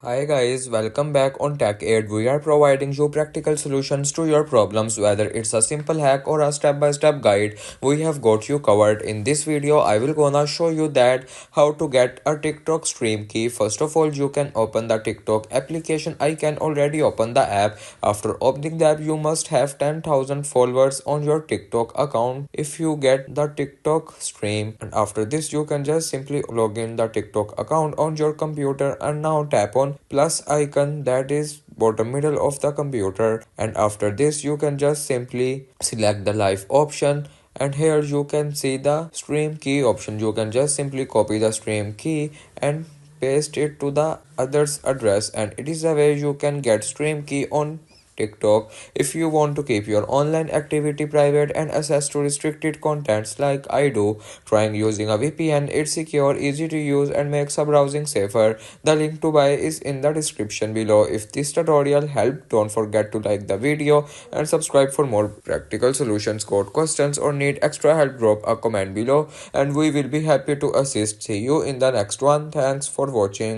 Hi guys, welcome back on Tech Aid. We are providing you practical solutions to your problems, whether it's a simple hack or a step-by-step guide. We have got you covered. In this video, I will gonna show you that how to get a TikTok stream key. First of all, you can open the TikTok application. I can already open the app. After opening the app, you must have 10,000 followers on your TikTok account if you get the TikTok stream. And after this, you can just simply log in the TikTok account on your computer and now tap on plus icon that is bottom middle of the computer, and after this you can just simply select the live option, and here you can see the stream key option. You can just simply copy the stream key and paste it to the other's address, and it is a way you can get stream key on TikTok. If you want to keep your online activity private and access to restricted contents like I do, trying using a VPN. It's secure, easy to use, and makes a browsing safer. The link to buy is in the description below. If this tutorial helped, don't forget to like the video and subscribe for more practical solutions. Got questions or need extra help, drop a comment below and we will be happy to assist. See you in the next one. Thanks for watching.